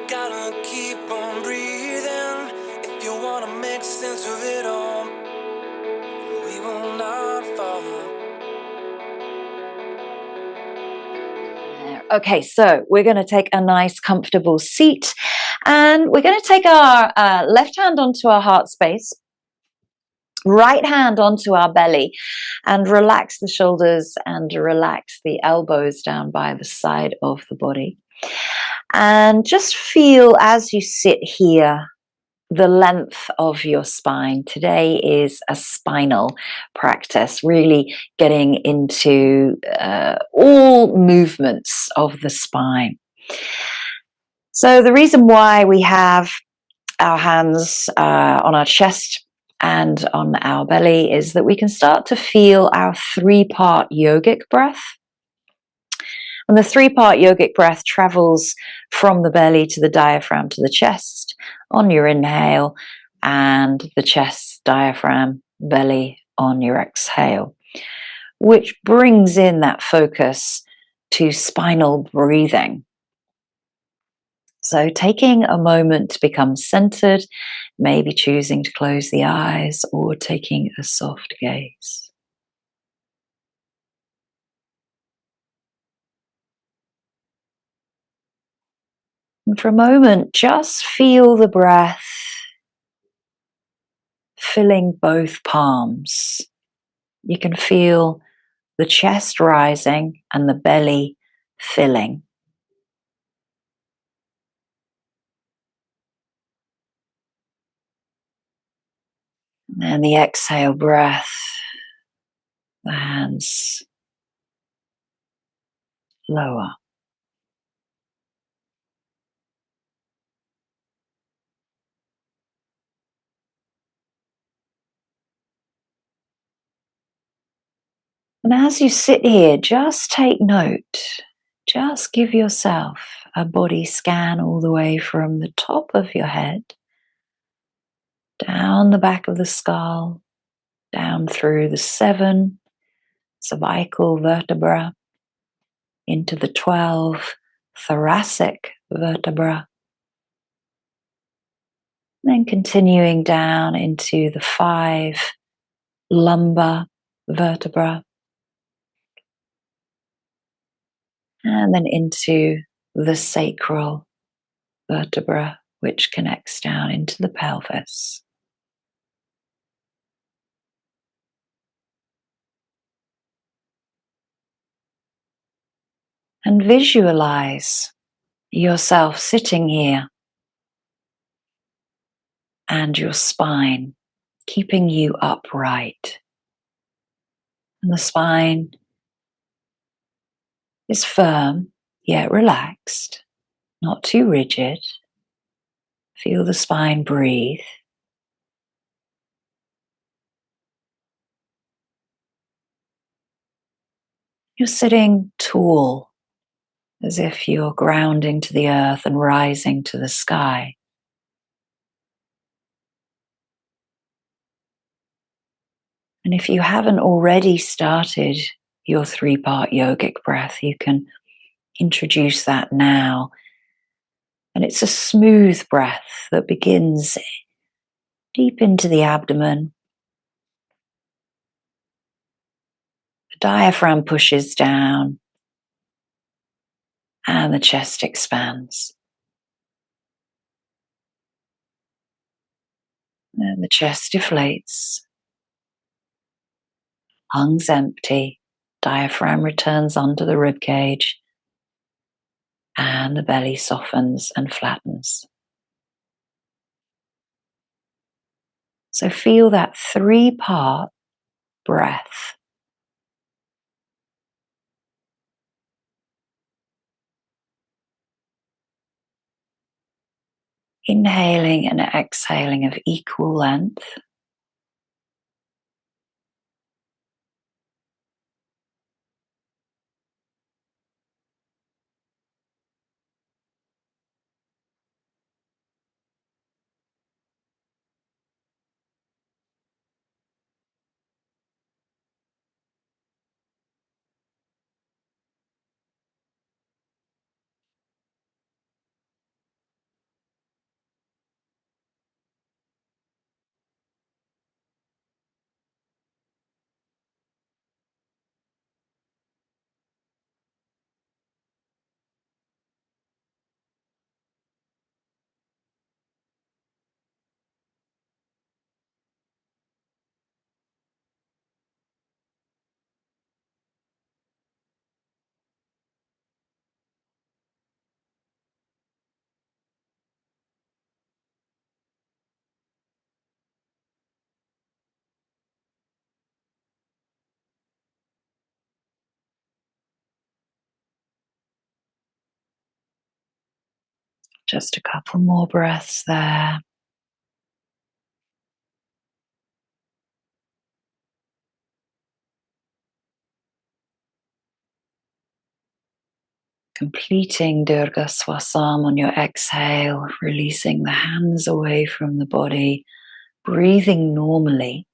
Gotta keep on breathing if you wanna make sense of it all. We will not fall. Okay, so we're going to take a nice comfortable seat, and we're going to take our left hand onto our heart space, right hand onto our belly, and relax the shoulders and relax the elbows down by the side of the body. And just feel as you sit here the length of your spine. Today is a spinal practice, really getting into all movements of the spine. So the reason why we have our hands on our chest and on our belly is that we can start to feel our three-part yogic breath. And the three-part yogic breath travels from the belly to the diaphragm to the chest on your inhale, and the chest, diaphragm, belly on your exhale, which brings in that focus to spinal breathing. So taking a moment to become centered, maybe choosing to close the eyes or taking a soft gaze. And for a moment, just feel the breath filling both palms. You can feel the chest rising and the belly filling. And the exhale breath, the hands lower. And as you sit here, just take note. Just give yourself a body scan all the way from the top of your head, down the back of the skull, down through the 7 cervical vertebrae, into the 12 thoracic vertebrae, then continuing down into the 5 lumbar vertebrae, and then into the sacral vertebra, which connects down into the pelvis. And visualize yourself sitting here and your spine keeping you upright. And the spine is firm yet relaxed, not too rigid. Feel the spine breathe. You're sitting tall, as if you're grounding to the earth and rising to the sky. And if you haven't already started your 3-part yogic breath, you can introduce that now. And it's a smooth breath that begins deep into the abdomen. The diaphragm pushes down and the chest expands. And the chest deflates. Lungs empty. Diaphragm returns onto the rib cage. And the belly softens and flattens. So feel that 3-part breath. Inhaling and exhaling of equal length. Just a couple more breaths there. Completing Dirga Swasam on your exhale, releasing the hands away from the body, breathing normally.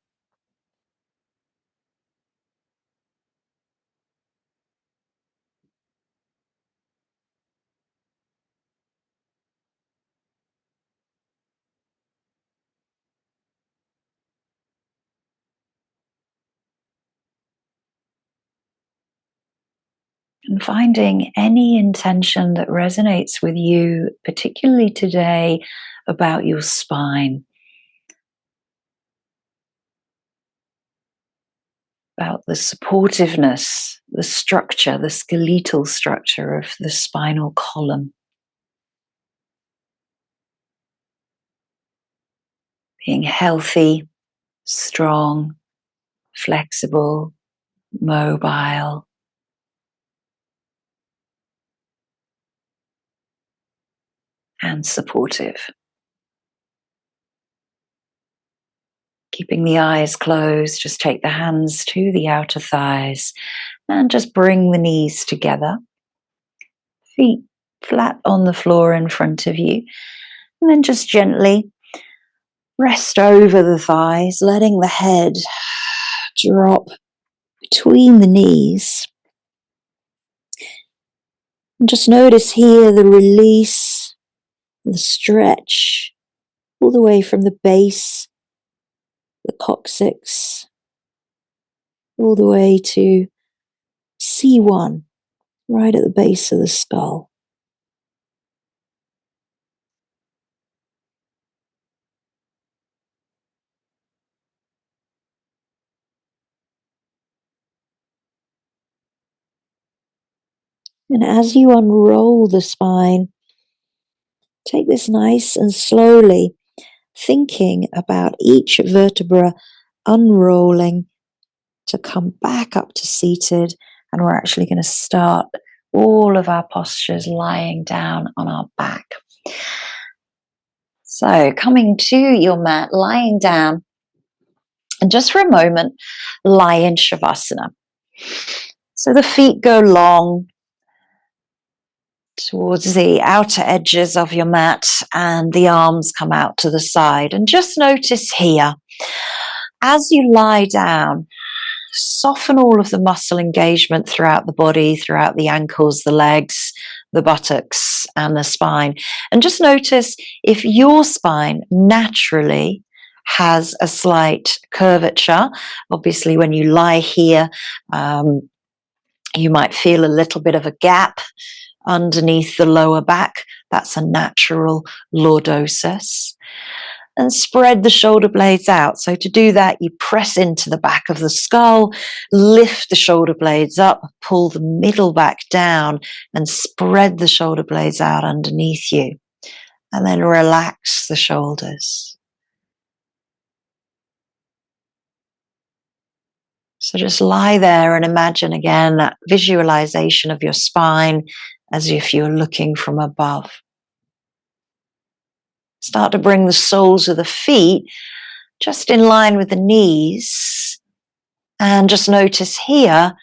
And finding any intention that resonates with you, particularly today, about your spine, about the supportiveness, the structure, the skeletal structure of the spinal column. Being healthy, strong, flexible, mobile. And supportive. Keeping the eyes closed, just take the hands to the outer thighs and just bring the knees together. Feet flat on the floor in front of you. And then just gently rest over the thighs, letting the head drop between the knees. And just notice here the release, the stretch, all the way from the base, the coccyx, all the way to C1, right at the base of the skull. And as you unroll the spine, take this nice and slowly, thinking about each vertebra unrolling to come back up to seated. And we're actually going to start all of our postures lying down on our back. So coming to your mat, lying down, and just for a moment, lie in Shavasana. So the feet go long towards the outer edges of your mat and the arms come out to the side. And just notice here, as you lie down, soften all of the muscle engagement throughout the body, throughout the ankles, the legs, the buttocks, and the spine. And just notice if your spine naturally has a slight curvature. Obviously, when you lie here, you might feel a little bit of a gap underneath the lower back. That's a natural lordosis. And spread the shoulder blades out. So to do that, you press into the back of the skull, lift the shoulder blades up, pull the middle back down, and spread the shoulder blades out underneath you. And then relax the shoulders. So just lie there and imagine again that visualization of your spine as if you're looking from above. Start to bring the soles of the feet just in line with the knees. And just notice here,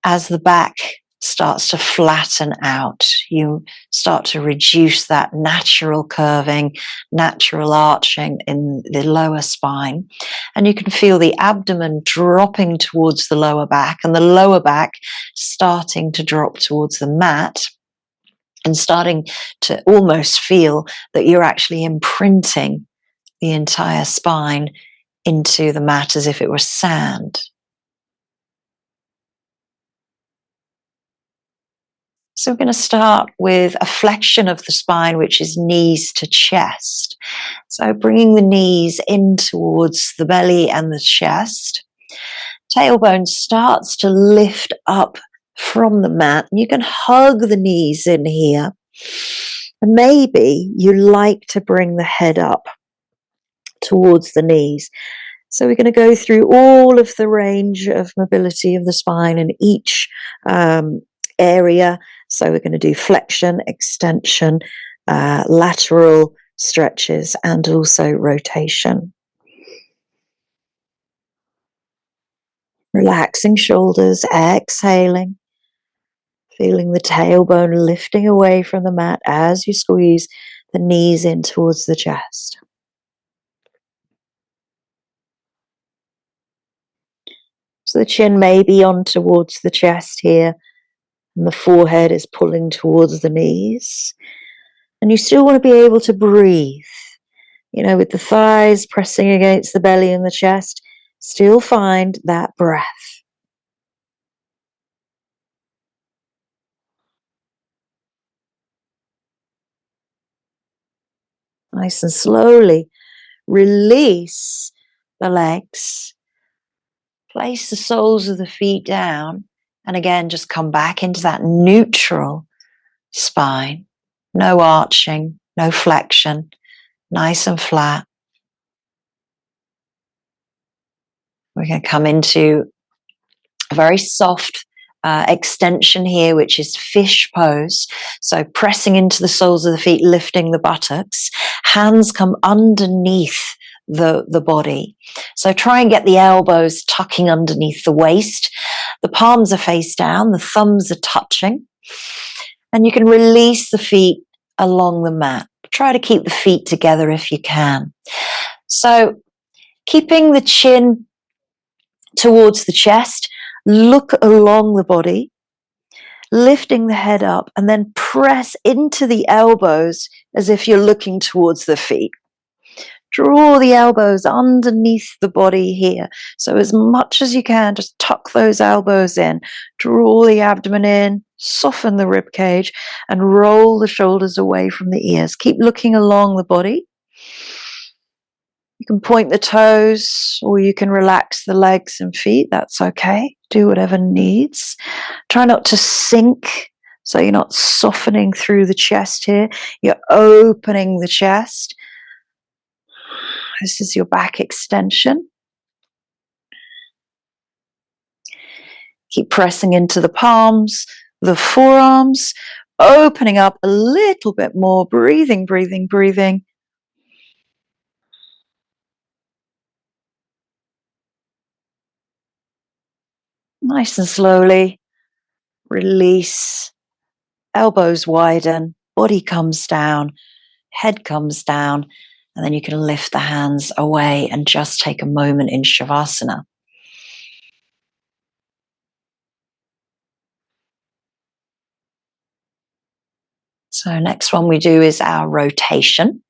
as the back starts to flatten out, you start to reduce that natural curving, natural arching in the lower spine. And you can feel the abdomen dropping towards the lower back and the lower back starting to drop towards the mat. And starting to almost feel that you're actually imprinting the entire spine into the mat as if it were sand. So we're going to start with a flexion of the spine, which is knees to chest. So bringing the knees in towards the belly and the chest. Tailbone starts to lift up from the mat. You can hug the knees in here. And maybe you like to bring the head up towards the knees. So we're going to go through all of the range of mobility of the spine in each area. So we're going to do flexion, extension, lateral stretches and also rotation. Relaxing shoulders, exhaling, feeling the tailbone lifting away from the mat as you squeeze the knees in towards the chest. So the chin may be on towards the chest here, and the forehead is pulling towards the knees. And you still want to be able to breathe, with the thighs pressing against the belly and the chest. Still find that breath. Nice and slowly release the legs. Place the soles of the feet down. And again, just come back into that neutral spine. No arching, no flexion. Nice and flat. We're going to come into a very soft extension here, which is fish pose. So pressing into the soles of the feet, lifting the buttocks. Hands come underneath the body. So try and get the elbows tucking underneath the waist. The palms are face down, the thumbs are touching. And you can release the feet along the mat. Try to keep the feet together if you can. So keeping the chin towards the chest, look along the body, lifting the head up, and then press into the elbows as if you're looking towards the feet. Draw the elbows underneath the body here. So as much as you can, just tuck those elbows in, draw the abdomen in, soften the rib cage, and roll the shoulders away from the ears. Keep looking along the body. You can point the toes, or you can relax the legs and feet. That's okay. Do whatever needs. Try not to sink, so you're not softening through the chest here. You're opening the chest. This is your back extension. Keep pressing into the palms, the forearms, opening up a little bit more. Breathing, breathing, breathing. Nice and slowly. Release. Elbows widen. Body comes down. Head comes down. And then you can lift the hands away and just take a moment in Shavasana. So next one we do is our rotation.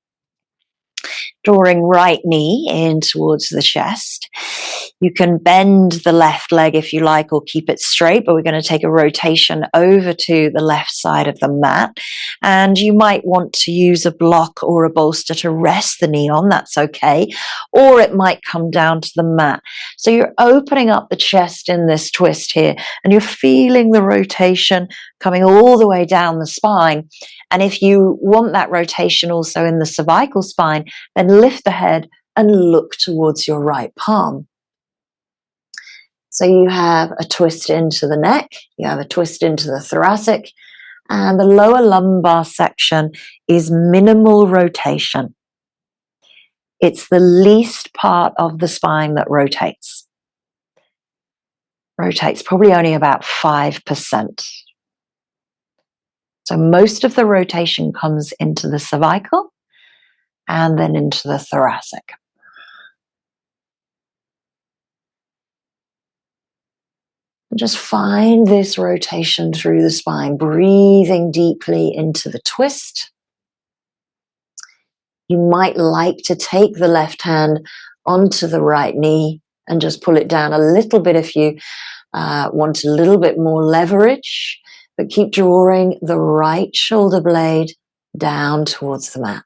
Drawing right knee in towards the chest. You can bend the left leg if you like, or keep it straight, but we're going to take a rotation over to the left side of the mat. And you might want to use a block or a bolster to rest the knee on, that's okay. Or it might come down to the mat. So you're opening up the chest in this twist here, and you're feeling the rotation coming all the way down the spine. And if you want that rotation also in the cervical spine, then lift the head and look towards your right palm. So you have a twist into the neck, you have a twist into the thoracic, and the lower lumbar section is minimal rotation. It's the least part of the spine that rotates. Rotates probably only about 5%. So most of the rotation comes into the cervical and then into the thoracic. Just find this rotation through the spine, breathing deeply into the twist. You might like to take the left hand onto the right knee and just pull it down a little bit if you want a little bit more leverage, but keep drawing the right shoulder blade down towards the mat.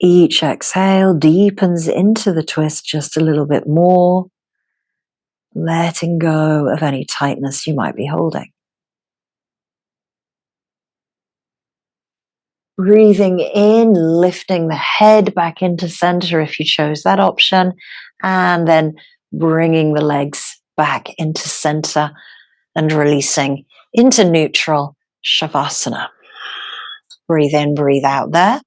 Each exhale deepens into the twist just a little bit more, letting go of any tightness you might be holding. Breathing in, lifting the head back into center if you chose that option, and then bringing the legs back into center and releasing into neutral Shavasana. Breathe in, breathe out there.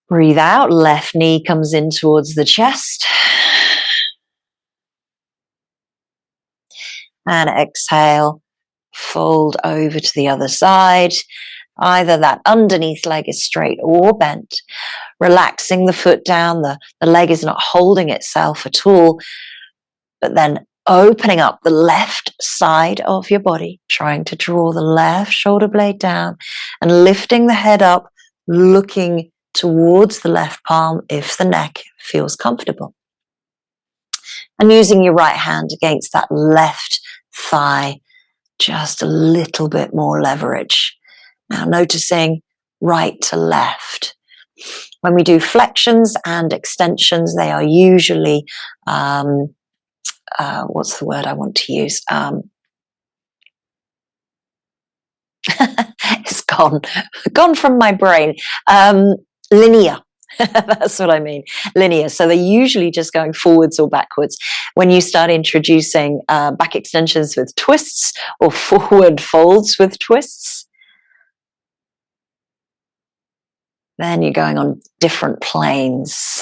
Breathe out, left knee comes in towards the chest. And exhale, fold over to the other side. Either that underneath leg is straight or bent. Relaxing the foot down, the leg is not holding itself at all, but then opening up the left side of your body, trying to draw the left shoulder blade down and lifting the head up, looking towards the left palm if the neck feels comfortable. And using your right hand against that left thigh, just a little bit more leverage. Now noticing right to left. When we do flexions and extensions, they are usually, what's the word I want to use? It's gone from my brain. Linear. That's what I mean. Linear. So they're usually just going forwards or backwards. When you start introducing back extensions with twists or forward folds with twists, then you're going on different planes.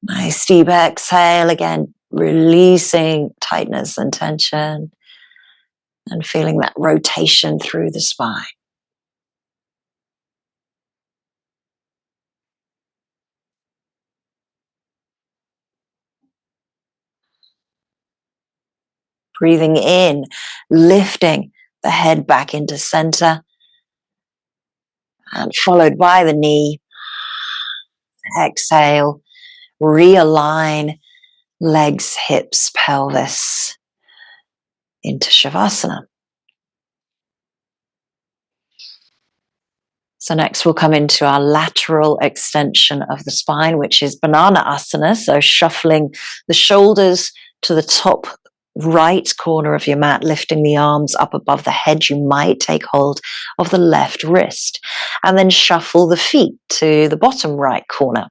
Nice deep exhale again, releasing tightness and tension and feeling that rotation through the spine. Breathing in, lifting the head back into center and followed by the knee. Exhale, realign legs, hips, pelvis into Shavasana. So next we'll come into our lateral extension of the spine, which is Banana Asana. So shuffling the shoulders to the top right corner of your mat, lifting the arms up above the head. You might take hold of the left wrist and then shuffle the feet to the bottom right corner.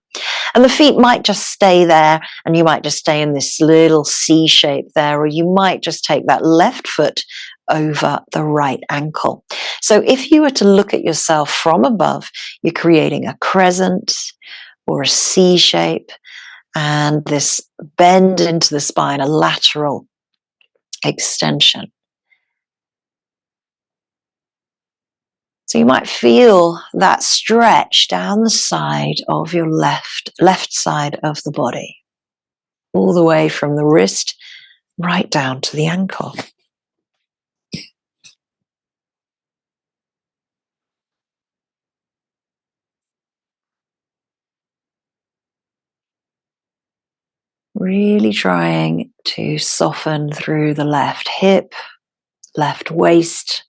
And the feet might just stay there and you might just stay in this little C shape there, or you might just take that left foot over the right ankle. So if you were to look at yourself from above, you're creating a crescent or a C shape and this bend into the spine, a lateral extension. So you might feel that stretch down the side of your left side of the body, all the way from the wrist right down to the ankle. Really trying to soften through the left hip, left waist,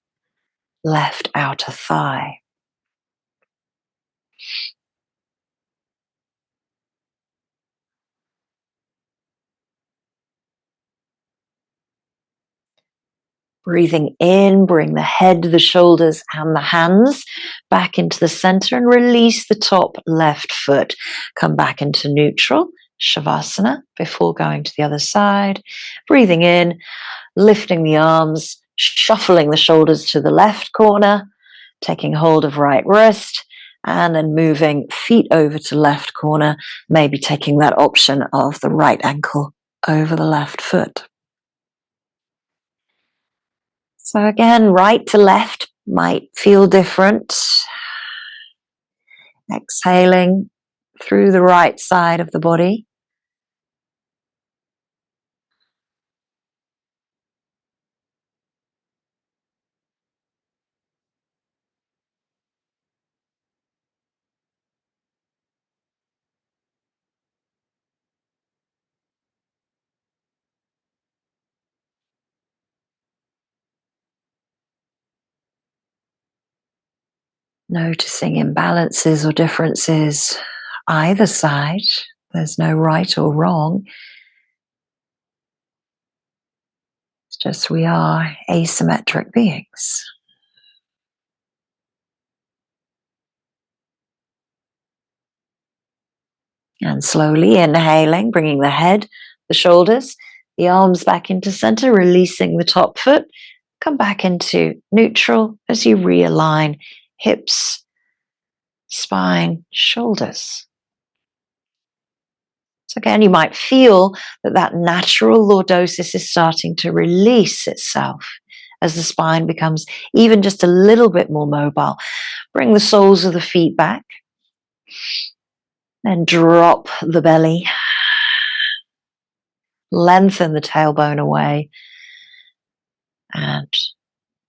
left outer thigh. Breathing in, bring the head, the shoulders, and the hands back into the center and release the top left foot. Come back into neutral, Shavasana, before going to the other side. Breathing in, lifting the arms, shuffling the shoulders to the left corner, taking hold of right wrist, and then moving feet over to left corner, maybe taking that option of the right ankle over the left foot. So again, right to left might feel different. Exhaling through the right side of the body. Noticing imbalances or differences either side. There's no right or wrong. Just we are asymmetric beings. And slowly inhaling, bringing the head, the shoulders, the arms back into center, releasing the top foot. Come back into neutral as you realign hips, spine, shoulders. So again, you might feel that natural lordosis is starting to release itself as the spine becomes even just a little bit more mobile. Bring the soles of the feet back. Then drop the belly. Lengthen the tailbone away. And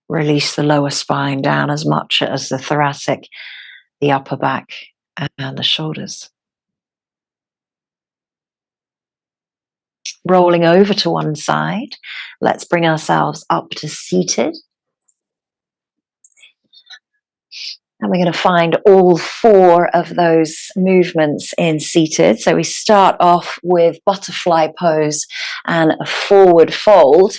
release the lower spine down as much as the thoracic, the upper back, and the shoulders. Rolling over to one side, let's bring ourselves up to seated. And we're going to find all 4 of those movements in seated. So we start off with butterfly pose and a forward fold.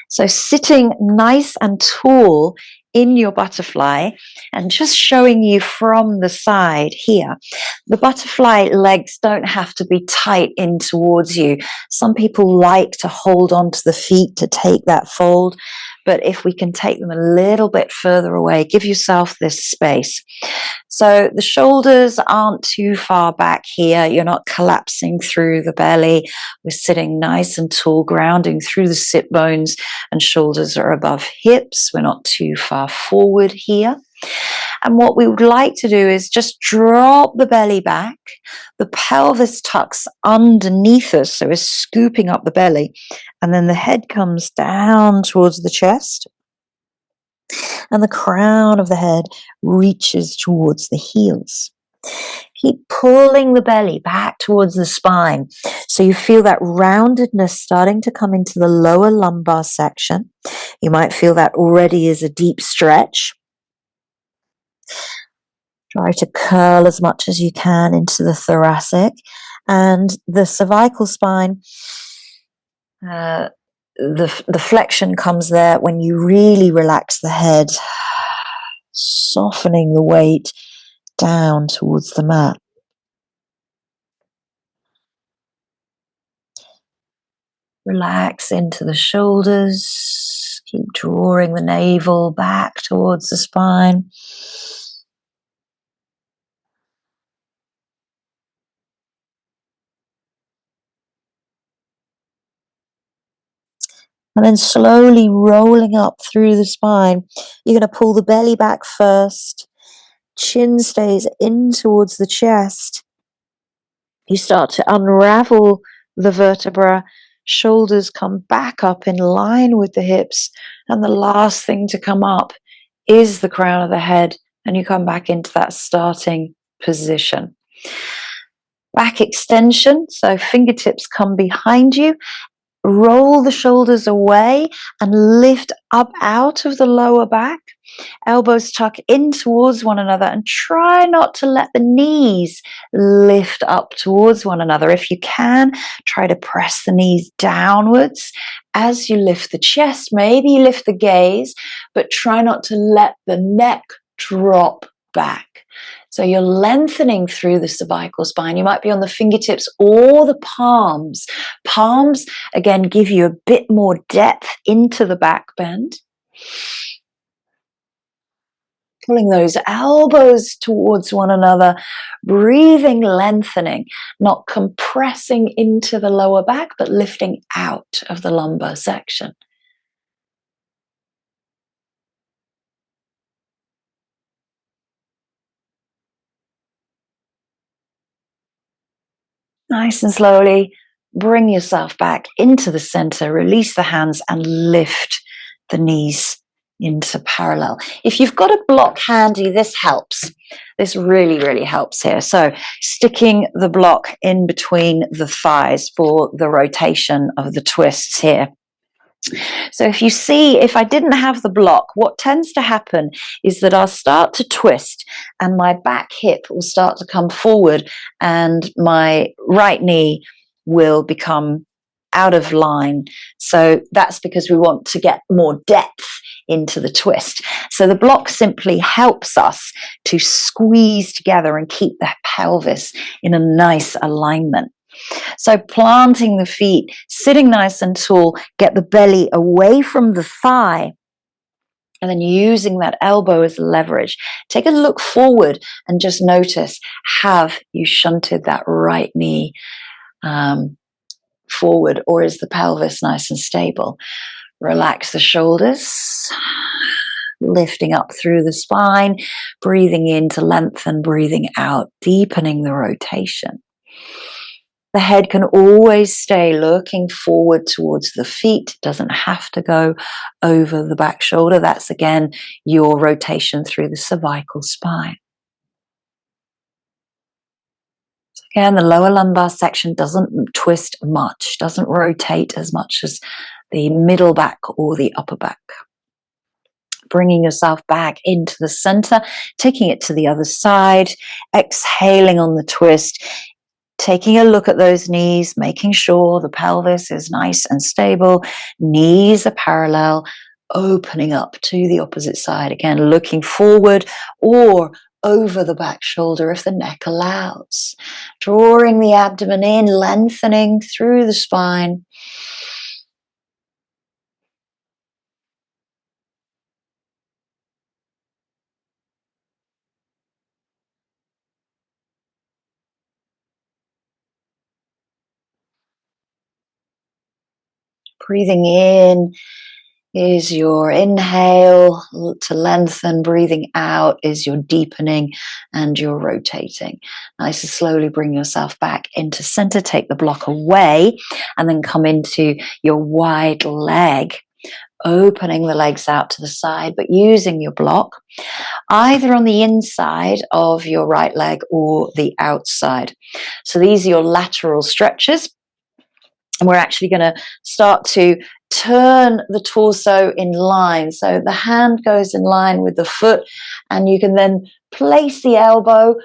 So sitting nice and tall in your butterfly and just showing you from the side here. The butterfly legs don't have to be tight in towards you. Some people like to hold onto the feet to take that fold, but if we can take them a little bit further away, give yourself this space. So the shoulders aren't too far back here. You're not collapsing through the belly. We're sitting nice and tall, grounding through the sit bones, and shoulders are above hips. We're not too far forward here. And what we would like to do is just drop the belly back. The pelvis tucks underneath us, so we're scooping up the belly. And then the head comes down towards the chest. And the crown of the head reaches towards the heels. Keep pulling the belly back towards the spine. So you feel that roundedness starting to come into the lower lumbar section. You might feel that already is a deep stretch. Try to curl as much as you can into the thoracic and the cervical spine. The flexion comes there when you really relax the head, softening the weight down towards the mat. Relax into the shoulders. Keep drawing the navel back towards the spine. And then slowly rolling up through the spine. You're going to pull the belly back first. Chin stays in towards the chest. You start to unravel the vertebra. Shoulders come back up in line with the hips. And the last thing to come up is the crown of the head. And you come back into that starting position. Back extension. So fingertips come behind you. Roll the shoulders away and lift up out of the lower back. Elbows tuck in towards one another and try not to let the knees lift up towards one another. If you can, try to press the knees downwards as you lift the chest. Maybe you lift the gaze, but try not to let the neck drop back. So you're lengthening through the cervical spine. You might be on the fingertips or the palms. Palms, again, give you a bit more depth into the back bend. Pulling those elbows towards one another, breathing, lengthening, not compressing into the lower back, but lifting out of the lumbar section. Nice and slowly, bring yourself back into the center, release the hands and lift the knees into parallel. If you've got a block handy, this helps. This really, really helps here. So sticking the block in between the thighs for the rotation of the twists here. So if you see, if I didn't have the block, what tends to happen is that I'll start to twist and my back hip will start to come forward and my right knee will become out of line. So that's because we want to get more depth into the twist. So the block simply helps us to squeeze together and keep the pelvis in a nice alignment. So planting the feet, sitting nice and tall, get the belly away from the thigh, and then using that elbow as leverage. Take a look forward and just notice, have you shunted that right knee forward, or is the pelvis nice and stable? Relax the shoulders, lifting up through the spine, breathing in to lengthen, breathing out, deepening the rotation. The head can always stay looking forward towards the feet. It doesn't have to go over the back shoulder. That's again your rotation through the cervical spine. So again, the lower lumbar section doesn't twist much, doesn't rotate as much as the middle back or the upper back. Bringing yourself back into the center, taking it to the other side, exhaling on the twist. Taking a look at those knees, making sure the pelvis is nice and stable, knees are parallel, opening up to the opposite side. Again, looking forward or over the back shoulder if the neck allows. Drawing the abdomen in, lengthening through the spine. Breathing in is your inhale to lengthen. Breathing out is your deepening and your rotating. Nice to slowly bring yourself back into center. Take the block away and then come into your wide leg, opening the legs out to the side, but using your block either on the inside of your right leg or the outside. So these are your lateral stretches. And we're actually going to start to turn the torso in line. So the hand goes in line with the foot, and you can then place the elbow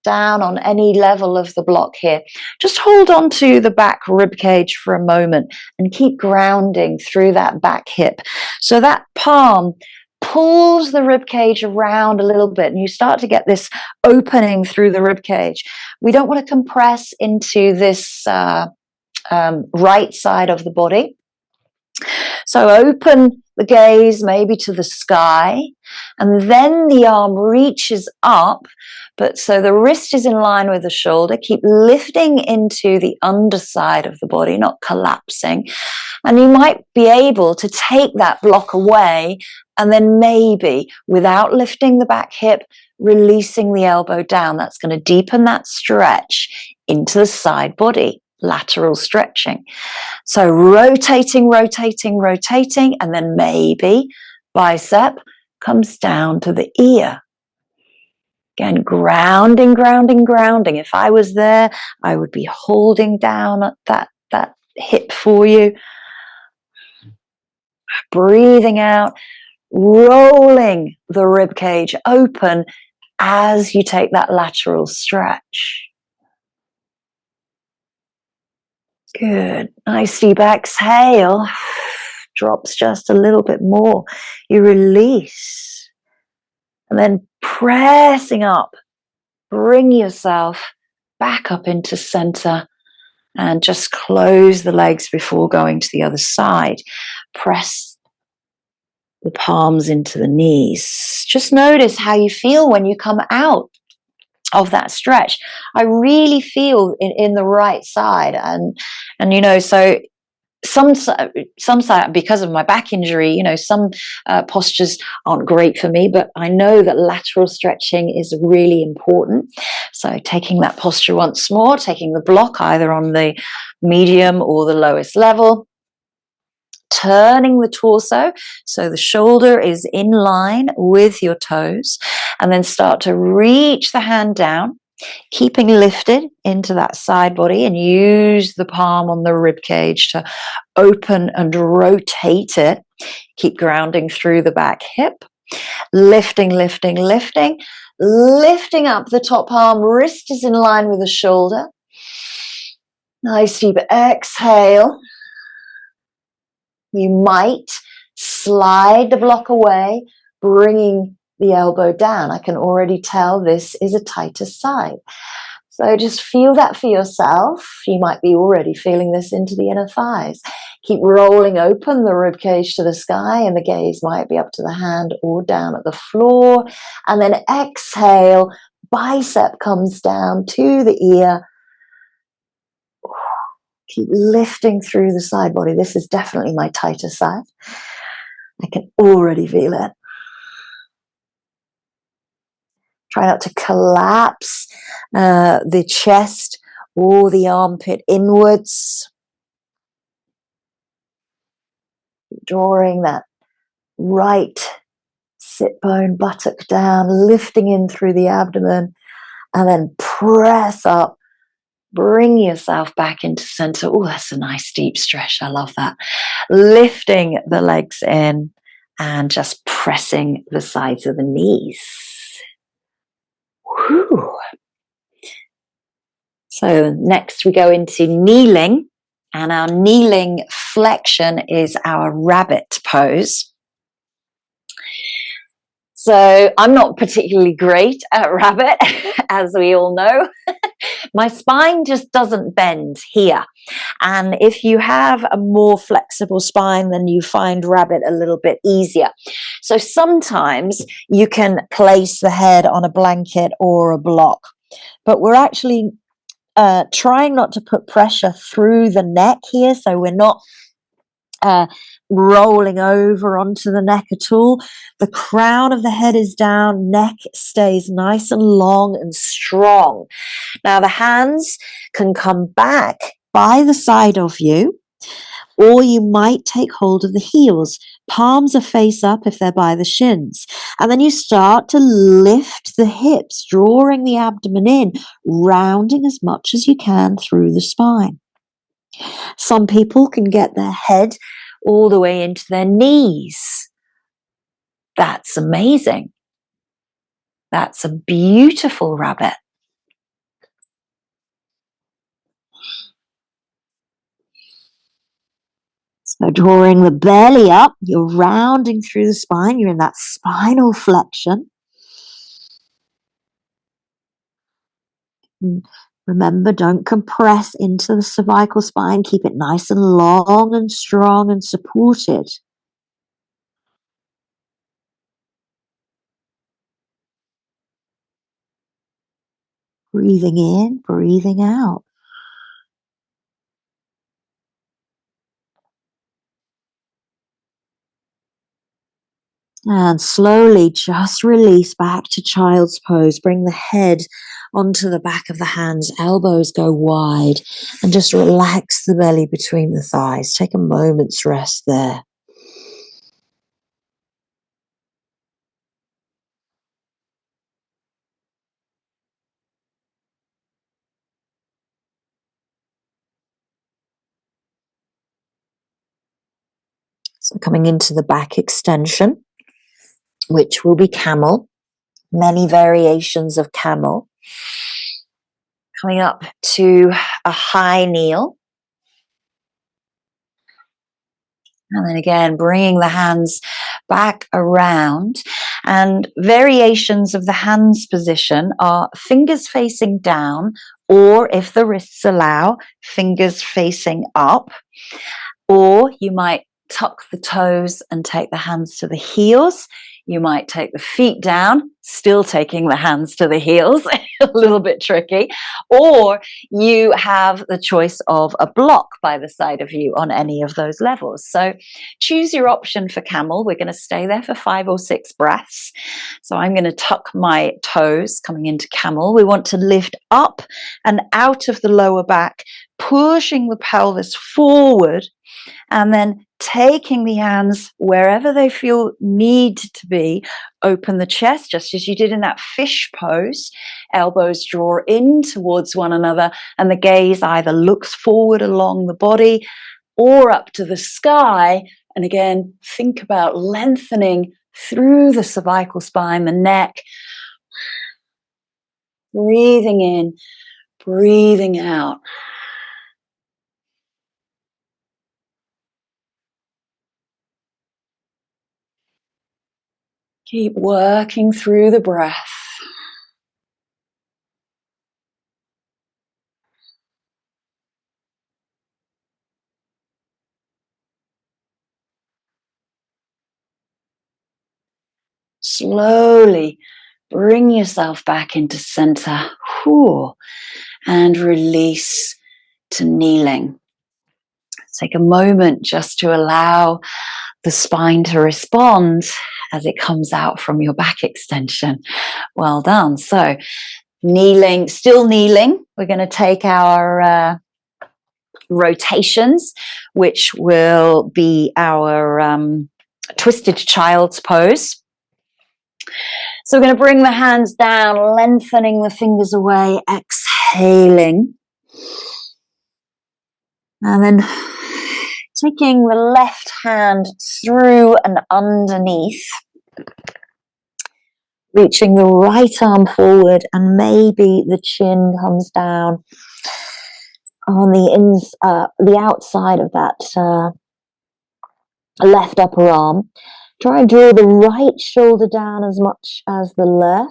down on any level of the block here. Just hold on to the back rib cage for a moment and keep grounding through that back hip. So that palm pulls the rib cage around a little bit, and you start to get this opening through the rib cage. We don't want to compress into this right side of the body. So open the gaze maybe to the sky, and then the arm reaches up, but so the wrist is in line with the shoulder. Keep lifting into the underside of the body, not collapsing. And you might be able to take that block away, and then maybe without lifting the back hip, releasing the elbow down. That's going to deepen that stretch into the side body. Lateral stretching. So rotating, rotating, rotating, and then maybe bicep comes down to the ear. Again, grounding, grounding, grounding. If I was there, I would be holding down at that hip for you. Breathing out, rolling the rib cage open as you take that lateral stretch. Good. Nice deep exhale. Drops just a little bit more. You release. And then pressing up. Bring yourself back up into center. And just close the legs before going to the other side. Press the palms into the knees. Just notice how you feel when you come out of that stretch. I really feel in the right side, and you know, so some side, because of my back injury, you know, some postures aren't great for me, but I know that lateral stretching is really important. So taking that posture once more, taking the block either on the medium or the lowest level, turning the torso so the shoulder is in line with your toes, and then start to reach the hand down, keeping lifted into that side body, and use the palm on the rib cage to open and rotate it. Keep grounding through the back hip, lifting, lifting, lifting, lifting up the top arm, wrist is in line with the shoulder. Nice deep exhale. You might slide the block away, bringing the elbow down. I can already tell this is a tighter side. So just feel that for yourself. You might be already feeling this into the inner thighs. Keep rolling open the rib cage to the sky, and the gaze might be up to the hand or down at the floor. And then exhale, bicep comes down to the ear. Keep lifting through the side body. This is definitely my tighter side. I can already feel it. Try not to collapse the chest or the armpit inwards. Drawing that right sit bone, buttock down, lifting in through the abdomen, and then press up. Bring yourself back into center. Oh, that's a nice deep stretch. I love that. Lifting the legs in and just pressing the sides of the knees. Whew. So next we go into kneeling, and our kneeling flexion is our rabbit pose. So I'm not particularly great at rabbit, as we all know. My spine just doesn't bend here. And if you have a more flexible spine, then you find rabbit a little bit easier. So sometimes you can place the head on a blanket or a block, but we're actually trying not to put pressure through the neck here. So we're not rolling over onto the neck at all. The crown of the head is down, neck stays nice and long and strong. Now the hands can come back by the side of you, or you might take hold of the heels. Palms are face up if they're by the shins. And then you start to lift the hips, drawing the abdomen in, rounding as much as you can through the spine. Some people can get their head all the way into their knees. That's amazing. That's a beautiful rabbit. So drawing the belly up, you're rounding through the spine, you're in that spinal flexion. Remember, don't compress into the cervical spine, keep it nice and long and strong and supported. Breathing in, breathing out. And slowly just release back to child's pose. Bring the head onto the back of the hands, elbows go wide, and just relax the belly between the thighs. Take a moment's rest there. So coming into the back extension, which will be camel, many variations of camel. Coming up to a high kneel. And then again, bringing the hands back around. And variations of the hands position are fingers facing down, or if the wrists allow, fingers facing up. Or you might tuck the toes and take the hands to the heels. You might take the feet down, still taking the hands to the heels, a little bit tricky. Or you have the choice of a block by the side of you on any of those levels. So choose your option for camel. We're going to stay there for 5 or 6 breaths. So I'm going to tuck my toes coming into camel. We want to lift up and out of the lower back, pushing the pelvis forward, and then taking the hands wherever they feel need to be. Open the chest, just as you did in that fish pose. Elbows draw in towards one another, and the gaze either looks forward along the body or up to the sky. And again, think about lengthening through the cervical spine, the neck. Breathing in, breathing out. Keep working through the breath. Slowly bring yourself back into center. And release to kneeling. Take a moment just to allow the spine to respond as it comes out from your back extension. Well done. So kneeling, still kneeling. We're going to take our rotations, which will be our twisted child's pose. So we're going to bring the hands down, lengthening the fingers away, exhaling. And then taking the left hand through and underneath, reaching the right arm forward, and maybe the chin comes down on the outside of that left upper arm. Try and draw the right shoulder down as much as the left.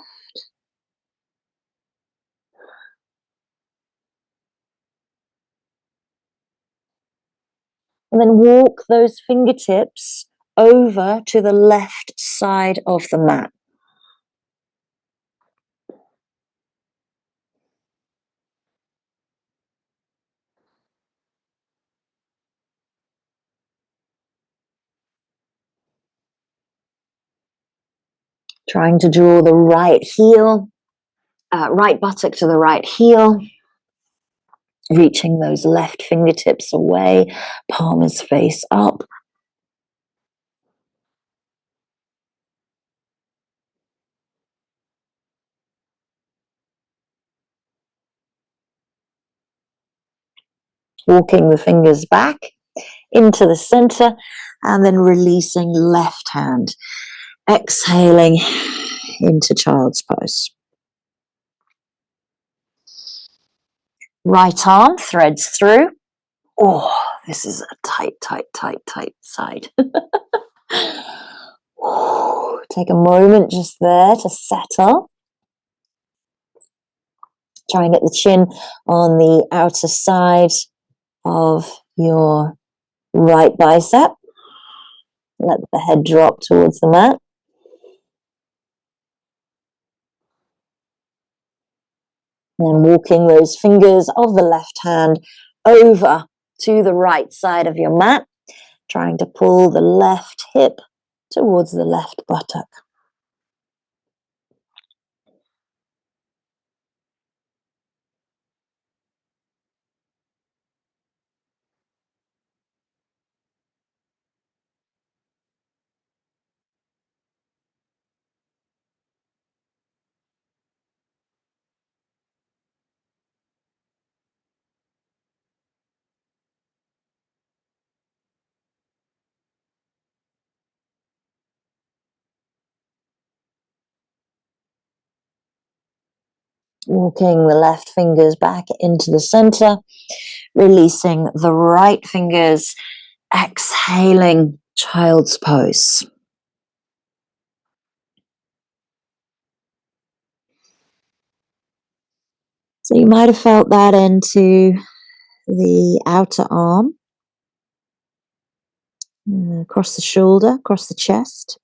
And then walk those fingertips over to the left side of the mat. Trying to draw the right heel, right buttock to the right heel. Reaching those left fingertips away, palms face up. Walking the fingers back into the center and then releasing left hand. Exhaling into child's pose. Right arm threads through. Oh, this is a tight side. Take a moment just there to settle. Try and get the chin on the outer side of your right bicep. Let the head drop towards the mat. And then walking those fingers of the left hand over to the right side of your mat, trying to pull the left hip towards the left buttock. Walking the left fingers back into the center, releasing the right fingers, exhaling child's pose. So you might have felt that into the outer arm, across the shoulder, across the chest.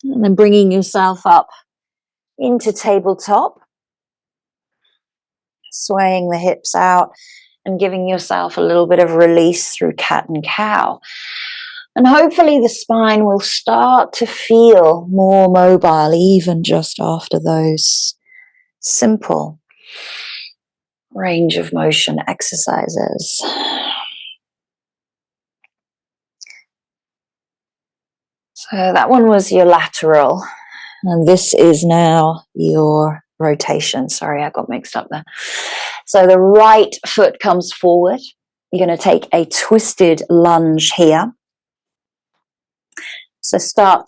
And then bringing yourself up into tabletop, swaying the hips out and giving yourself a little bit of release through cat and cow. And hopefully the spine will start to feel more mobile even just after those simple range of motion exercises. So that one was your lateral, and this is now your rotation. Sorry, I got mixed up there. So the right foot comes forward. You're going to take a twisted lunge here. So I'm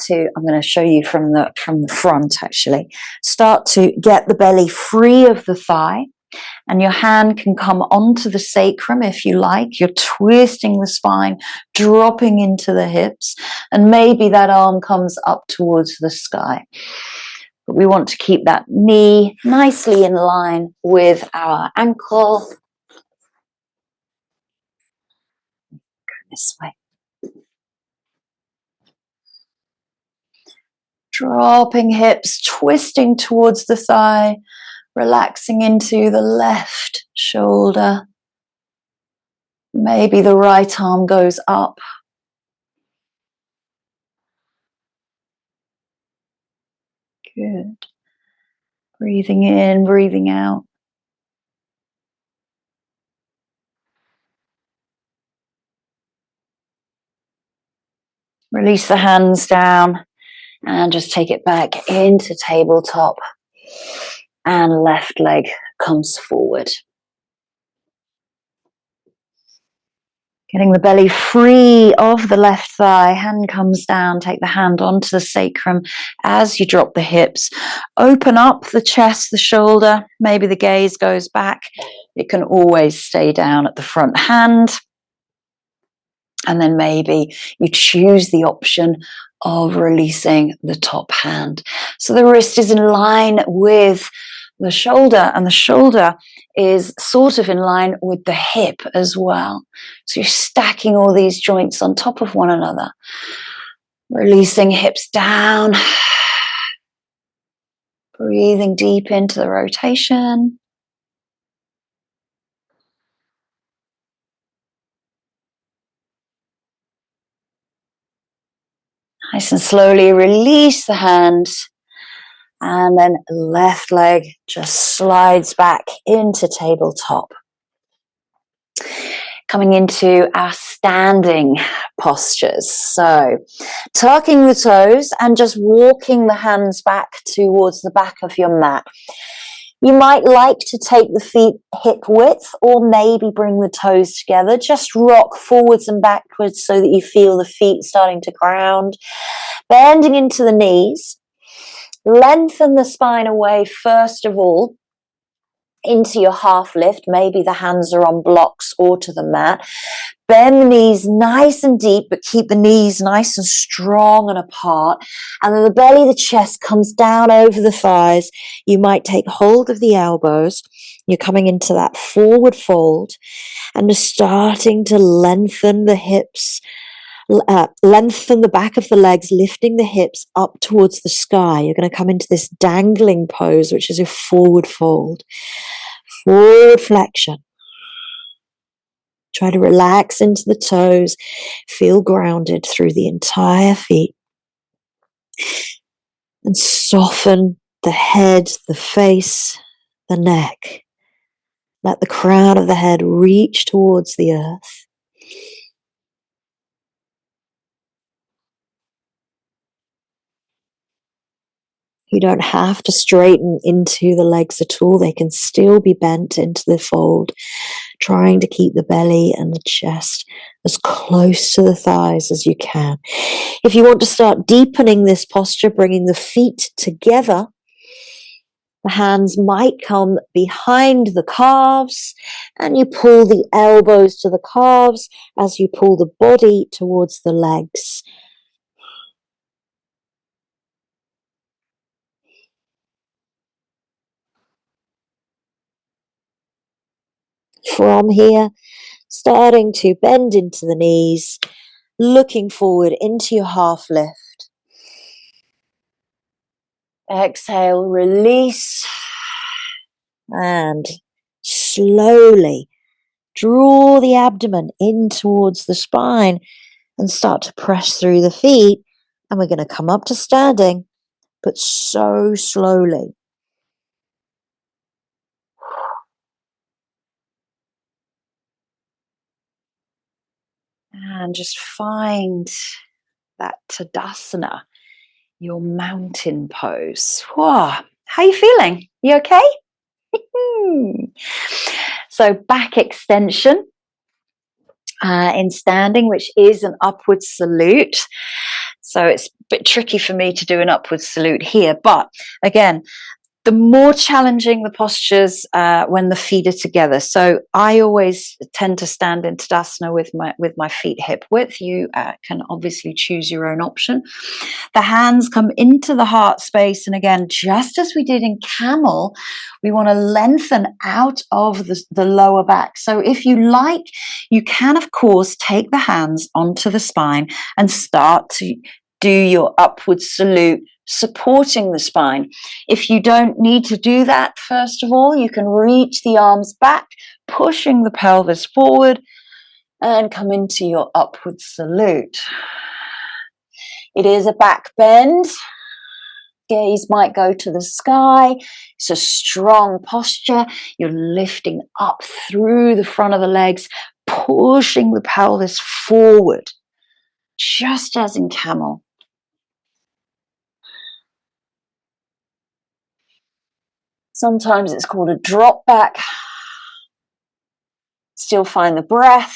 going to show you from the front actually. Start to get the belly free of the thigh. And your hand can come onto the sacrum if you like. You're twisting the spine, dropping into the hips, and maybe that arm comes up towards the sky. But we want to keep that knee nicely in line with our ankle. Go this way. Dropping hips, twisting towards the thigh, relaxing into the left shoulder. Maybe the right arm goes up. Good. Breathing in, breathing out. Release the hands down and just take it back into tabletop. And left leg comes forward. Getting the belly free of the left thigh, hand comes down, take the hand onto the sacrum as you drop the hips. Open up the chest, the shoulder, maybe the gaze goes back. It can always stay down at the front hand. And then maybe you choose the option of releasing the top hand. So the wrist is in line with the shoulder, and the shoulder is sort of in line with the hip as well. So you're stacking all these joints on top of one another. Releasing hips down. Breathing deep into the rotation. Nice and slowly release the hands. And then left leg just slides back into tabletop. Coming into our standing postures. So tucking the toes and just walking the hands back towards the back of your mat. You might like to take the feet hip width or maybe bring the toes together. Just rock forwards and backwards so that you feel the feet starting to ground. Bending into the knees. Lengthen the spine away first of all into your half lift. Maybe the hands are on blocks or to the mat. Bend the knees nice and deep, but keep the knees nice and strong and apart. And then the belly, the chest comes down over the thighs. You might take hold of the elbows. You're coming into that forward fold and you're starting to lengthen the hips. Lengthen the back of the legs, lifting the hips up towards the sky. You're going to come into this dangling pose, which is a forward fold. Forward flexion. Try to relax into the toes. Feel grounded through the entire feet. And soften the head, the face, the neck. Let the crown of the head reach towards the earth. You don't have to straighten into the legs at all. They can still be bent into the fold, trying to keep the belly and the chest as close to the thighs as you can. If you want to start deepening this posture, bringing the feet together, the hands might come behind the calves and you pull the elbows to the calves as you pull the body towards the legs. From here, starting to bend into the knees, looking forward into your half lift. Exhale, release, and slowly draw the abdomen in towards the spine and start to press through the feet. And we're going to come up to standing, but so slowly. And just find that Tadasana, your mountain pose. Whoa, how are you feeling? You okay? So back extension in standing, which is an upward salute. So it's a bit tricky for me to do an upward salute here. But again, the more challenging the postures when the feet are together. So I always tend to stand in Tadasana with my feet hip width. You can obviously choose your own option. The hands come into the heart space, and again, just as we did in camel, we want to lengthen out of the lower back. So if you like, you can of course take the hands onto the spine and start to do your upward salute, supporting the spine. If you don't need to do that, first of all, you can reach the arms back, pushing the pelvis forward, and come into your upward salute. It is a back bend. Gaze might go to the sky. It's a strong posture. You're lifting up through the front of the legs, pushing the pelvis forward, just as in camel. Sometimes it's called a drop back. Still find the breath.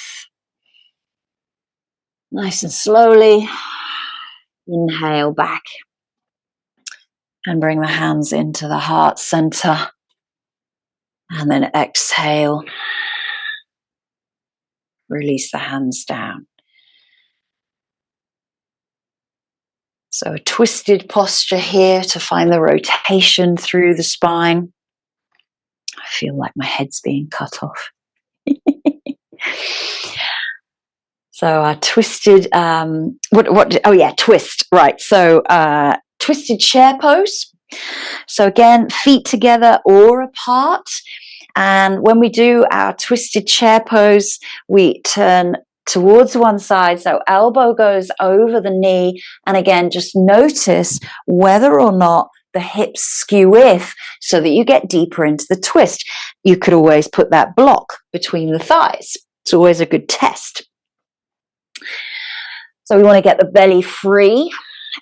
Nice and slowly. Inhale back. And bring the hands into the heart center. And then exhale. Release the hands down. So a twisted posture here to find the rotation through the spine. I feel like my head's being cut off. So a twisted, twist, right. So twisted chair pose. So again, feet together or apart. And when we do our twisted chair pose, we turn towards one side, so elbow goes over the knee, and again just notice whether or not the hips skew if, so that you get deeper into the twist. You could always put that block between the thighs. It's always a good test. So we want to get the belly free.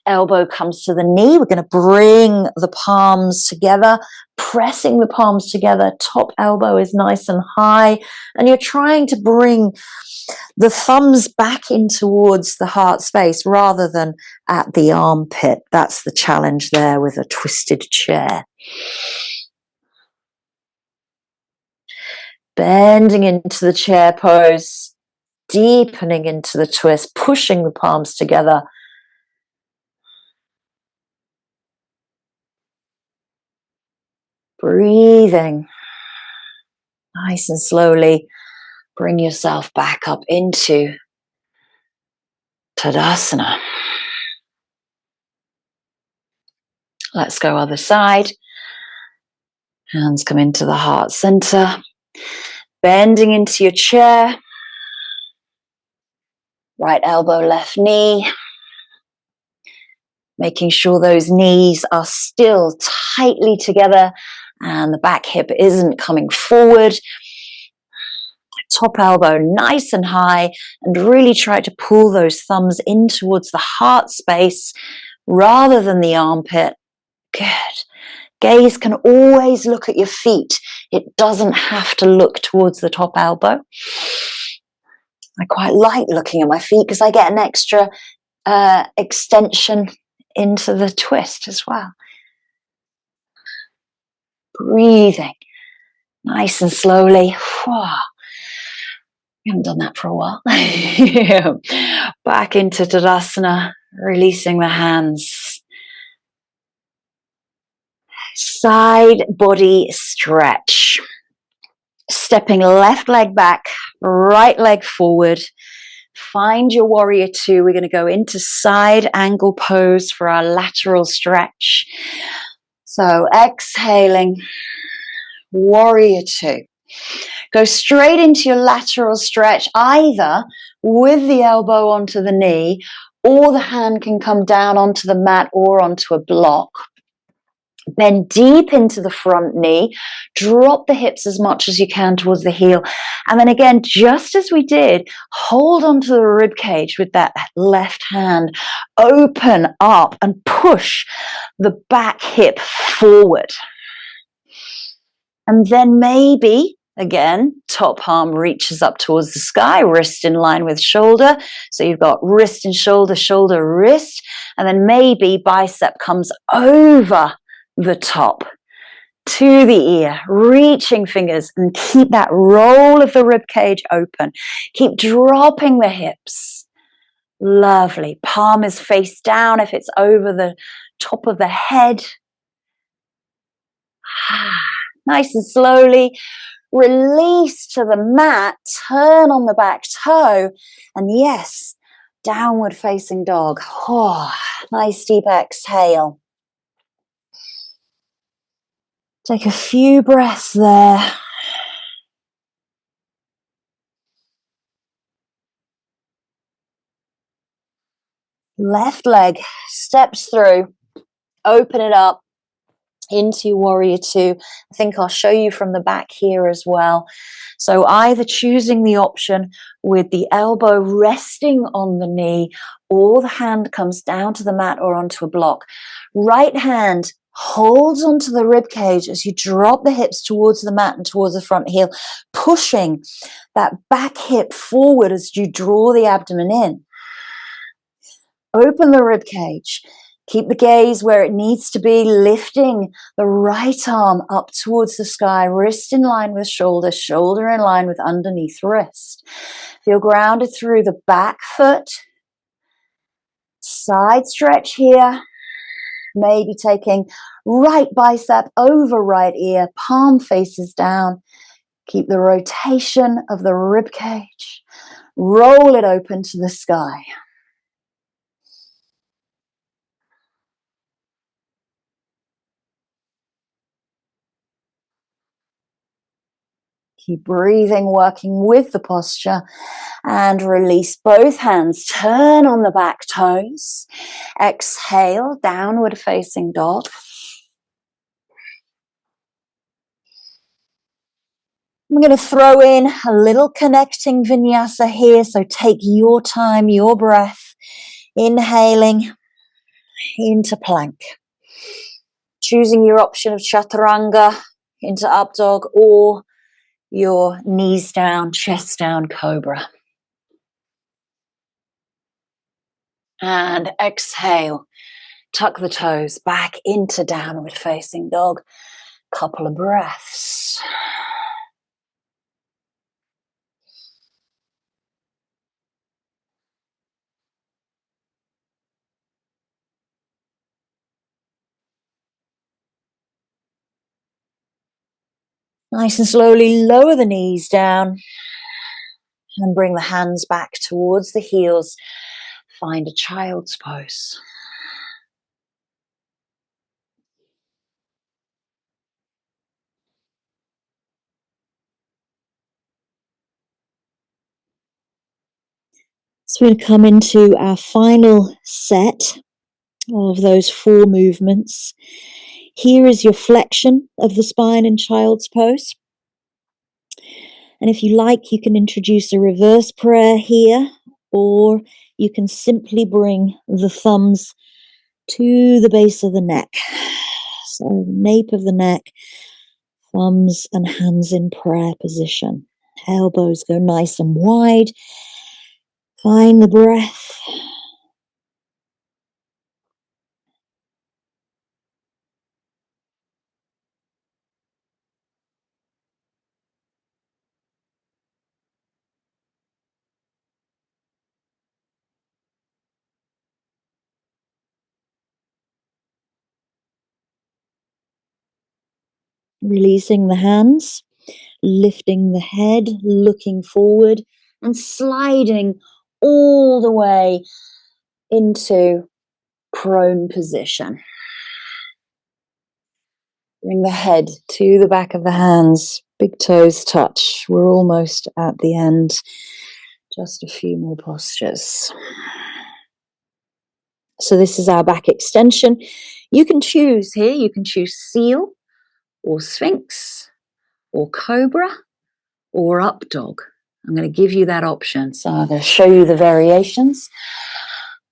Elbow comes to the knee. We're going to bring the palms together, pressing the palms together. Top elbow is nice and high, and you're trying to bring the thumbs back in towards the heart space rather than at the armpit. That's the challenge there with a twisted chair. Bending into the chair pose, deepening into the twist, pushing the palms together. Breathing nice and slowly. Bring yourself back up into Tadasana. Let's go other side. Hands come into the heart center. Bending into your chair. Right elbow, left knee. Making sure those knees are still tightly together and the back hip isn't coming forward. Top elbow nice and high, and really try to pull those thumbs in towards the heart space rather than the armpit. Good. Gaze can always look at your feet. It doesn't have to look towards the top elbow. I quite like looking at my feet because I get an extra extension into the twist as well. Breathing nice and slowly. We haven't done that for a while. Back into Tadasana, releasing the hands. Side body stretch. Stepping left leg back, right leg forward. Find your warrior two. We're going to go into side angle pose for our lateral stretch. So exhaling, warrior two. Go straight into your lateral stretch, either with the elbow onto the knee, or the hand can come down onto the mat or onto a block. Bend deep into the front knee, drop the hips as much as you can towards the heel. And then again, just as we did, hold onto the rib cage with that left hand, open up and push the back hip forward. And then maybe, again, top arm reaches up towards the sky, wrist in line with shoulder. So you've got wrist and shoulder, shoulder, wrist. And then maybe bicep comes over the top. to the ear, reaching fingers, and keep that roll of the rib cage open. Keep dropping the hips. Lovely. Palm is face down if it's over the top of the head. Nice and slowly release to the mat, turn on the back toe, and yes, downward facing dog. Oh, nice deep exhale. Take a few breaths there. Left leg steps through, open it up into warrior two. I think I'll show you from the back here as well. So either choosing the option with the elbow resting on the knee, or the hand comes down to the mat or onto a block. Right hand holds onto the rib cage as you drop the hips towards the mat and towards the front heel, pushing that back hip forward as you draw the abdomen in. Open the rib cage. Keep the gaze where it needs to be, lifting the right arm up towards the sky, wrist in line with shoulder, shoulder in line with underneath wrist. Feel grounded through the back foot. Side stretch here. Maybe taking right bicep over right ear, palm faces down. Keep the rotation of the rib cage. Roll it open to the sky. Keep breathing, working with the posture, and release both hands. Turn on the back toes. Exhale, downward facing dog. I'm going to throw in a little connecting vinyasa here, so take your time, your breath. Inhaling into plank. Choosing your option of chaturanga into up dog, or your knees down, chest down, cobra. And exhale, tuck the toes back into downward facing dog. Couple of breaths. Nice and slowly lower the knees down and bring the hands back towards the heels. Find a child's pose. So we're going to come into our final set of those 4 movements. Here is your flexion of the spine in child's pose. And if you like, you can introduce a reverse prayer here, or you can simply bring the thumbs to the base of the neck. So nape of the neck, thumbs and hands in prayer position. Elbows go nice and wide. Find the breath. Releasing the hands, lifting the head, looking forward, and sliding all the way into prone position. Bring the head to the back of the hands, big toes touch. We're almost at the end. Just a few more postures. So this is our back extension. You can choose here, you can choose seal, or sphinx, or cobra, or up dog. I'm going to give you that option. So I'm going to show you the variations.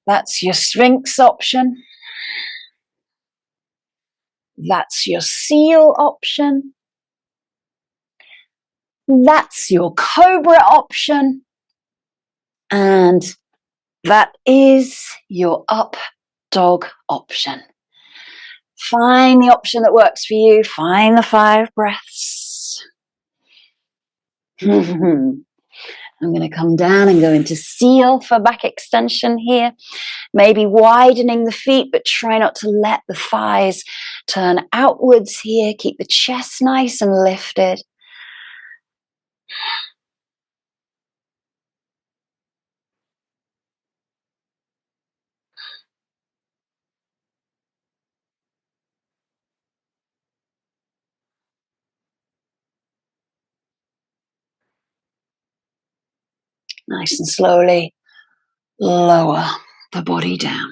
That's your sphinx option. That's your seal option. That's your cobra option. And that is your up dog option. Find the option that works for you. Find the 5 breaths. I'm going to come down and go into seal for back extension here. Maybe widening the feet, but try not to let the thighs turn outwards here. Keep the chest nice and lifted. Nice and slowly lower the body down.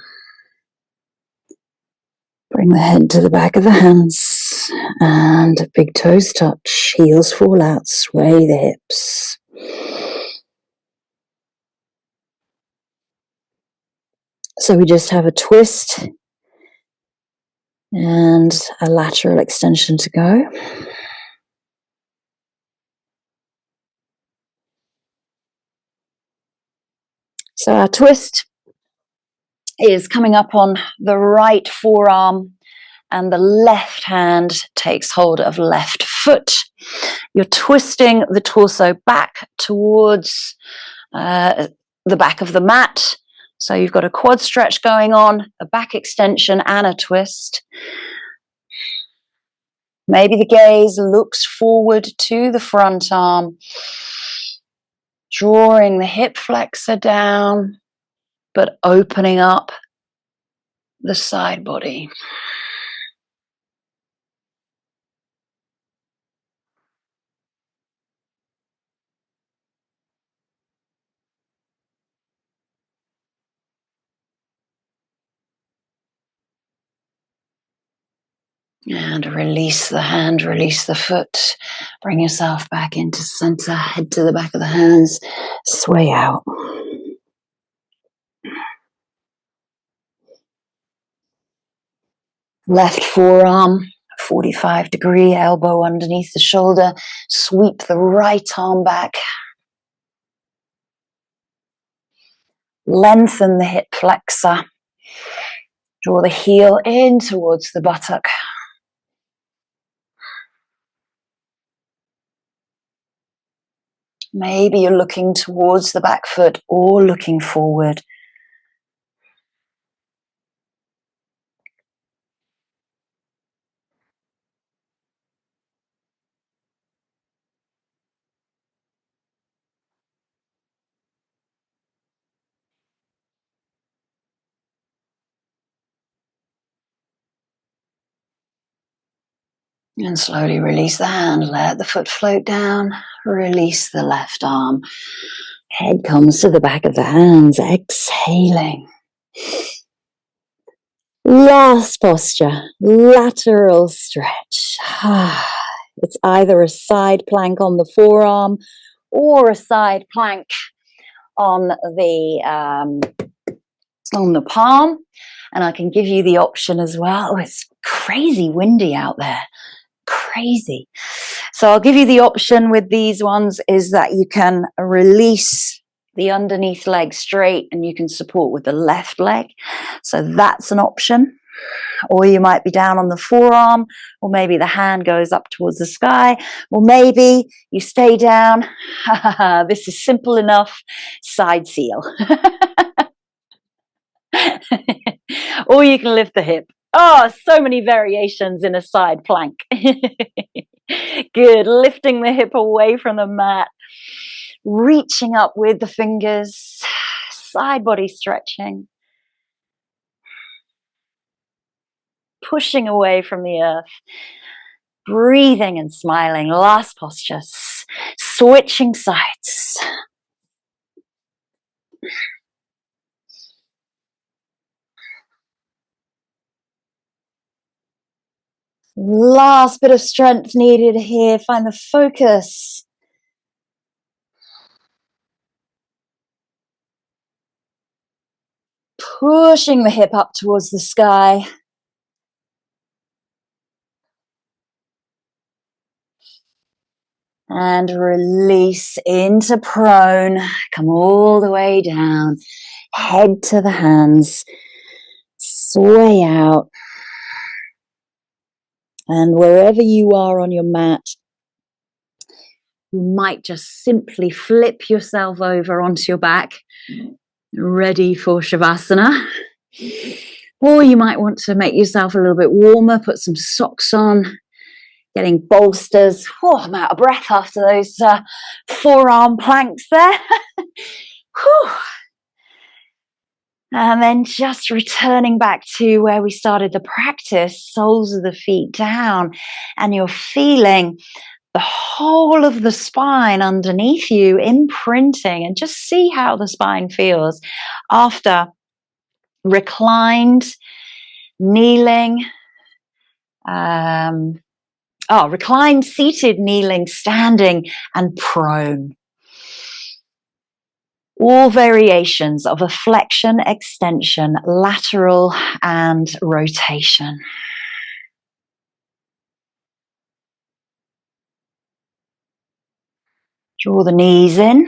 Bring the head to the back of the hands and big toes touch, heels fall out, sway the hips. So we just have a twist and a lateral extension to go. So our twist is coming up on the right forearm and the left hand takes hold of left foot. You're twisting the torso back towards the back of the mat. So you've got a quad stretch going on, a back extension and a twist. Maybe the gaze looks forward to the front arm, drawing the hip flexor down, but opening up the side body. And release the hand, release the foot. Bring yourself back into center, head to the back of the hands, sway out. Left forearm, 45-degree, elbow underneath the shoulder. Sweep the right arm back. Lengthen the hip flexor. Draw the heel in towards the buttock. Maybe you're looking towards the back foot or looking forward. And slowly release the hand, let the foot float down, release the left arm. Head comes to the back of the hands, exhaling. Last posture, lateral stretch. It's either a side plank on the forearm or a side plank on the palm. And I can give you the option as well. Oh, it's crazy windy out there. Crazy. So I'll give you the option with these ones is that you can release the underneath leg straight and you can support with the left leg. So that's an option. Or you might be down on the forearm, or maybe the hand goes up towards the sky, or maybe you stay down. This is simple enough. Side seal. Or you can lift the hip. Oh, so many variations in a side plank. Good. Lifting the hip away from the mat. Reaching up with the fingers. Side body stretching. Pushing away from the earth. Breathing and smiling. Last posture. Switching sides. Last bit of strength needed here. Find the focus. Pushing the hip up towards the sky. And release into prone. Come all the way down. Head to the hands. Sway out. And wherever you are on your mat, you might just simply flip yourself over onto your back, ready for Shavasana. Or you might want to make yourself a little bit warmer, put some socks on, getting bolsters. Oh, I'm out of breath after those forearm planks there. And then just returning back to where we started the practice, soles of the feet down, and you're feeling the whole of the spine underneath you imprinting, and just see how the spine feels after reclined, kneeling, reclined, seated, kneeling, standing, and prone. All variations of a flexion, extension, lateral, and rotation. Draw the knees in,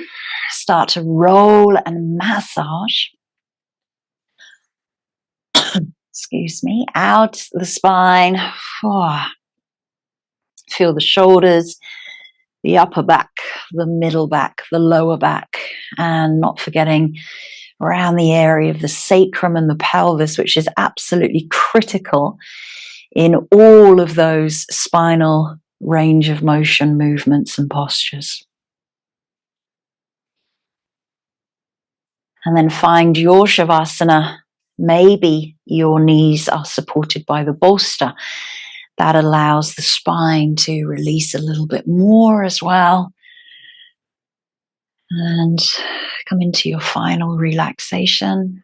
start to roll and massage. Excuse me, out the spine. Feel the shoulders, the upper back, the middle back, the lower back, and not forgetting around the area of the sacrum and the pelvis, which is absolutely critical in all of those spinal range of motion, movements, and postures. And then find your Shavasana. Maybe your knees are supported by the bolster. That allows the spine to release a little bit more as well. And come into your final relaxation.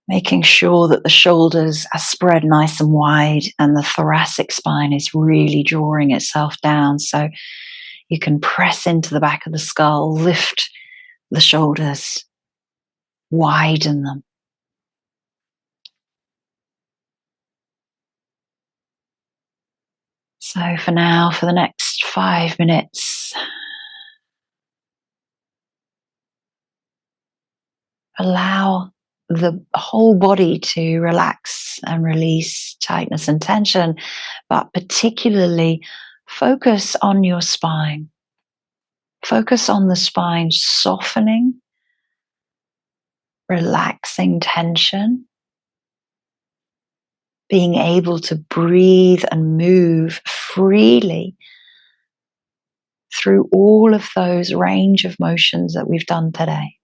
Making sure that the shoulders are spread nice and wide and the thoracic spine is really drawing itself down. So you can press into the back of the skull, lift the shoulders, widen them. So for now, for the next 5 minutes, allow the whole body to relax and release tightness and tension, but particularly focus on your spine. Focus on the spine softening, relaxing tension, being able to breathe and move freely through all of those range of motions that we've done today.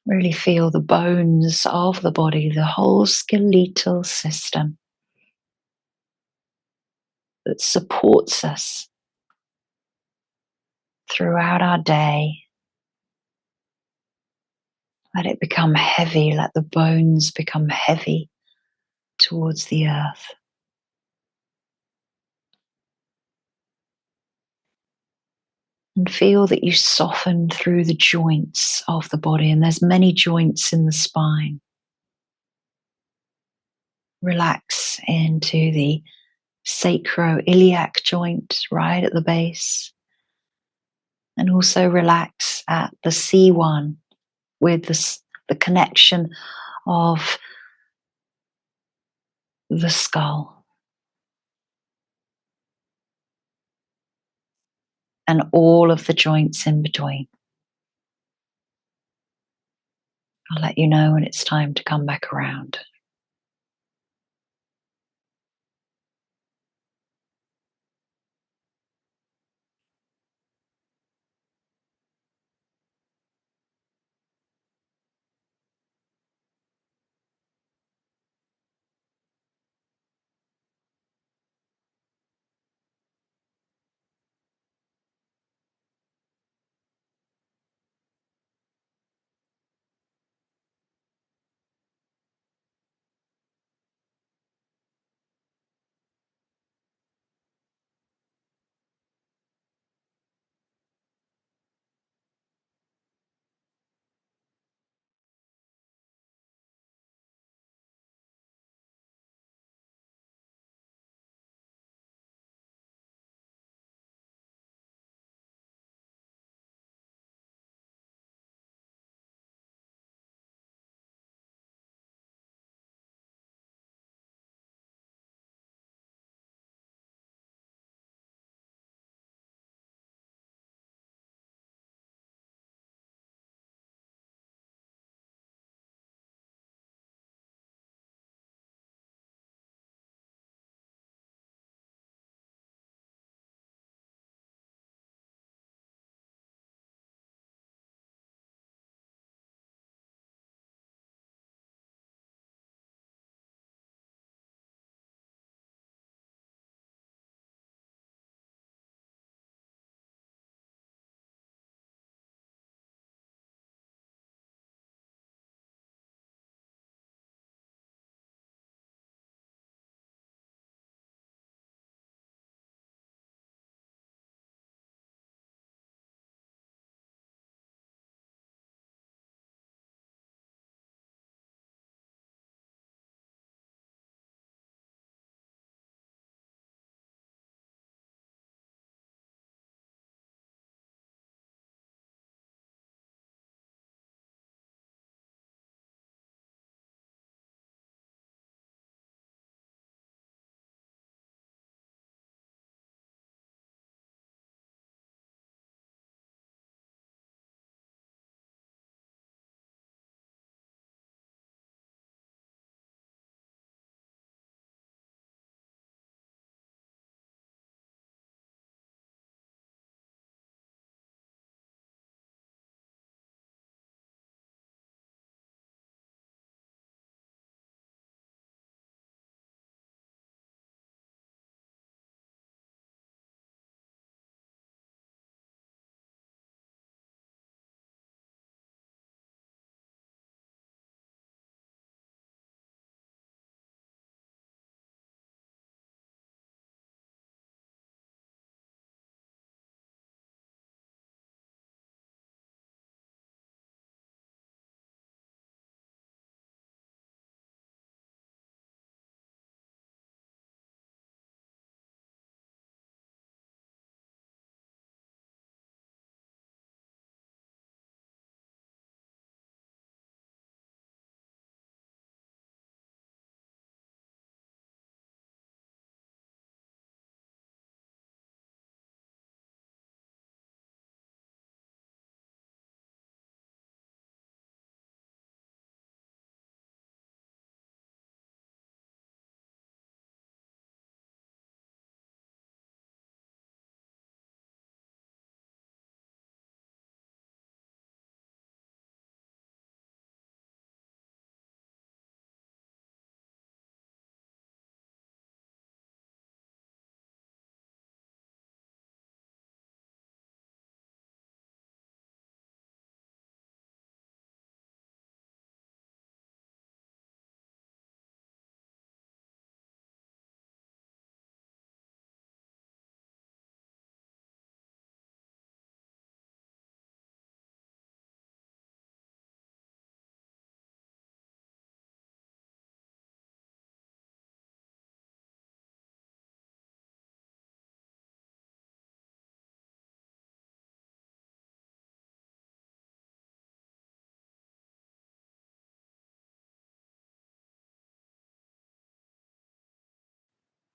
Really feel the bones of the body, the whole skeletal system that supports us throughout our day. Let it become heavy, let the bones become heavy towards the earth. And feel that you soften through the joints of the body, and there's many joints in the spine. Relax into the sacroiliac joint right at the base, and also relax at the C1 with the connection of the skull and all of the joints in between. I'll let you know when it's time to come back around.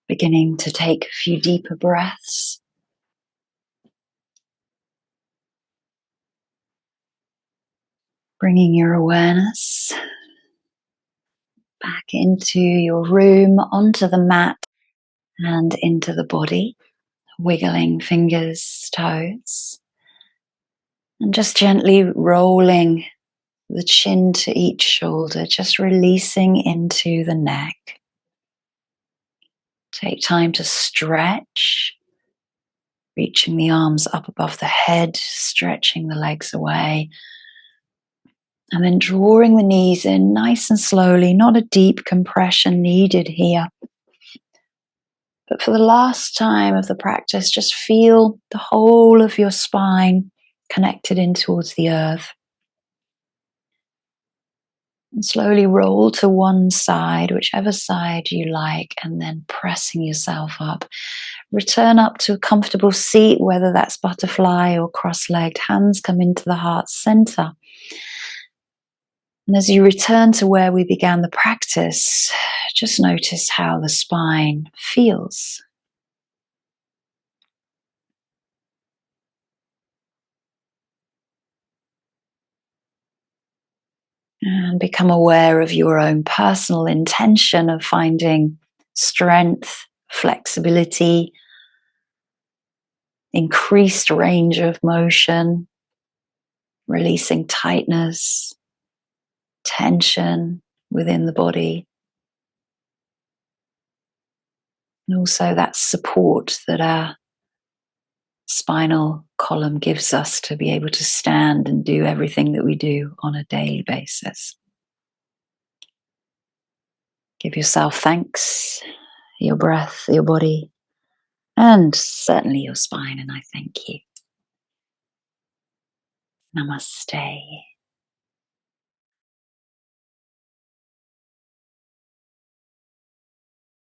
Beginning to take a few deeper breaths. Bringing your awareness back into your room, onto the mat, and into the body. Wiggling fingers, toes. And just gently rolling the chin to each shoulder, just releasing into the neck. Take time to stretch, reaching the arms up above the head, stretching the legs away. And then drawing the knees in nice and slowly, not a deep compression needed here. But for the last time of the practice, just feel the whole of your spine connected in towards the earth. And slowly roll to one side, whichever side you like, and then pressing yourself up. Return up to a comfortable seat, whether that's butterfly or cross-legged. Hands come into the heart center. And as you return to where we began the practice, just notice how the spine feels. And become aware of your own personal intention of finding strength, flexibility, increased range of motion, releasing tightness, tension within the body. And also that support that our spinal column gives us to be able to stand and do everything that we do on a daily basis. Give yourself thanks, your breath, your body, and certainly your spine, and I thank you. Namaste.